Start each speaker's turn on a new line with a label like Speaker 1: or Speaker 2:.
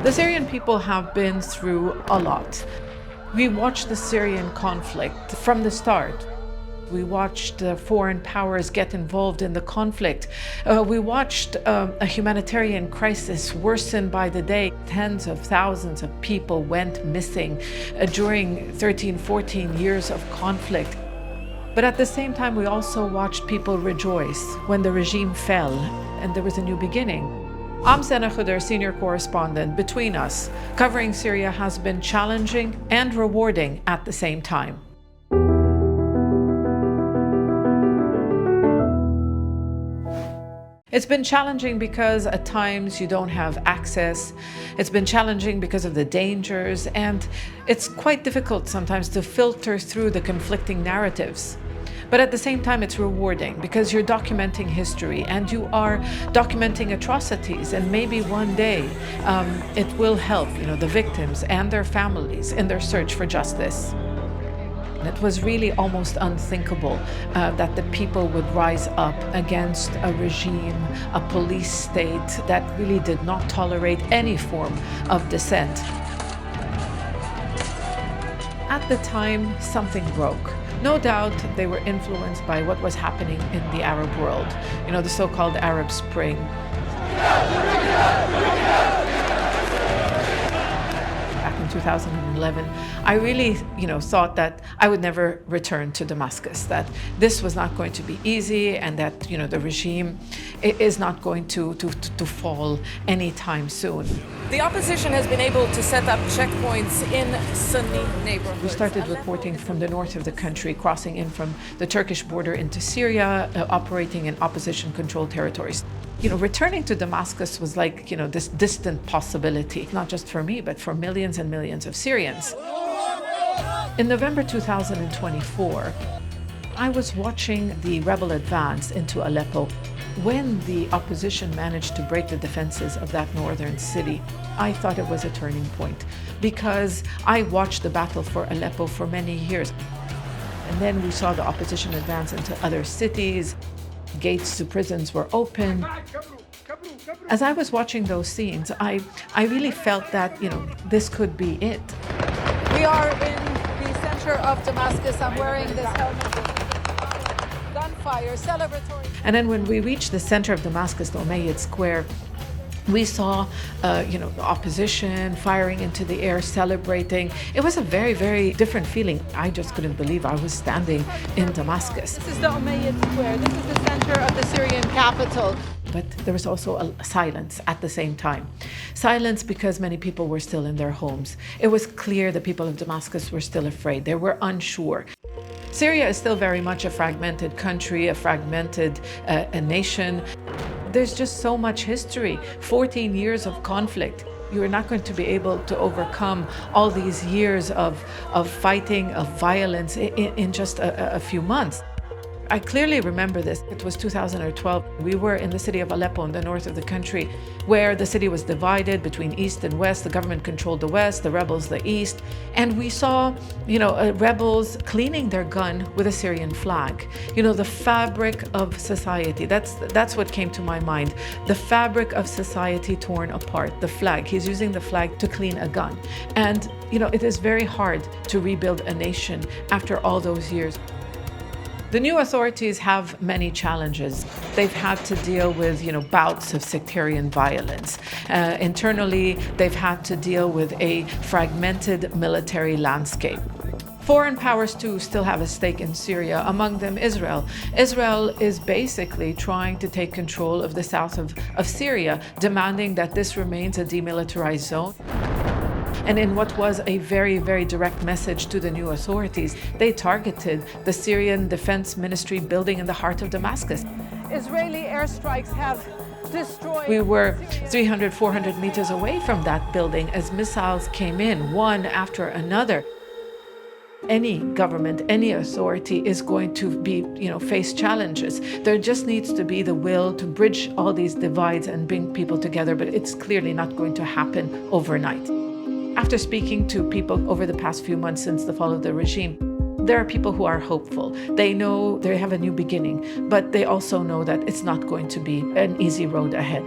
Speaker 1: The Syrian people have been through a lot. We watched the Syrian conflict from the start. We watched foreign powers get involved in the conflict. We watched a humanitarian crisis worsen by the day. Tens of thousands of people went missing during 13, 14 years of conflict. But at the same time, we also watched people rejoice when the regime fell and there was a new beginning. I'm Zeina Khodr, senior correspondent. Between us, covering Syria has been challenging and rewarding at the same time. It's been challenging because at times you don't have access. It's been challenging because of the dangers, and it's quite difficult sometimes to filter through the conflicting narratives. But at the same time, it's rewarding because you're documenting history and you are documenting atrocities, and maybe one day it will help, the victims and their families in their search for justice. It was really almost unthinkable that the people would rise up against a regime, a police state that really did not tolerate any form of dissent. At the time, something broke. No doubt they were influenced by what was happening in the Arab world, the so-called Arab Spring. Back in 2011, I really, thought that I would never return to Damascus, that this was not going to be easy, and that, the regime is not going to fall anytime soon.
Speaker 2: The opposition has been able to set up checkpoints in Sunni neighborhoods.
Speaker 1: We started reporting from the north of the country, crossing in from the Turkish border into Syria, operating in opposition-controlled territories. Returning to Damascus was like, this distant possibility, not just for me, but for millions and millions of Syrians. In November 2024, I was watching the rebel advance into Aleppo. When the opposition managed to break the defenses of that northern city, I thought it was a turning point because I watched the battle for Aleppo for many years. And then we saw the opposition advance into other cities. Gates to prisons were open. As I was watching those scenes, I really felt that, this could be it.
Speaker 2: We are in the center of Damascus. I'm wearing this helmet. Gunfire, celebratory.
Speaker 1: And then when we reached the center of Damascus, the Umayyad Square, we saw, the opposition firing into the air, celebrating. It was a very, very different feeling. I just couldn't believe I was standing in Damascus.
Speaker 2: This is the Umayyad Square. This is the center of the Syrian capital.
Speaker 1: But there was also a silence at the same time. Silence because many people were still in their homes. It was clear the people of Damascus were still afraid. They were unsure. Syria is still very much a fragmented country, a fragmented a nation. There's just so much history, 14 years of conflict. You're not going to be able to overcome all these years of fighting, of violence in just a few months. I clearly remember this. It was 2012. We were in the city of Aleppo in the north of the country, where the city was divided between east and west. The government controlled the west, the rebels the east. And we saw, rebels cleaning their gun with a Syrian flag. The fabric of society. That's what came to my mind. The fabric of society torn apart. The flag. He's using the flag to clean a gun. And, it is very hard to rebuild a nation after all those years. The new authorities have many challenges. They've had to deal with, bouts of sectarian violence. Internally, they've had to deal with a fragmented military landscape. Foreign powers, too, still have a stake in Syria, among them Israel. Israel is basically trying to take control of the south of Syria, demanding that this remains a demilitarized zone. And in what was a very, very direct message to the new authorities, they targeted the Syrian Defense Ministry building in the heart of Damascus.
Speaker 2: Israeli airstrikes have destroyed.
Speaker 1: We were 300, 400 meters away from that building as missiles came in, one after another. Any government, any authority is going to be, face challenges. There just needs to be the will to bridge all these divides and bring people together, but it's clearly not going to happen overnight. After speaking to people over the past few months since the fall of the regime, there are people who are hopeful. They know they have a new beginning, but they also know that it's not going to be an easy road ahead.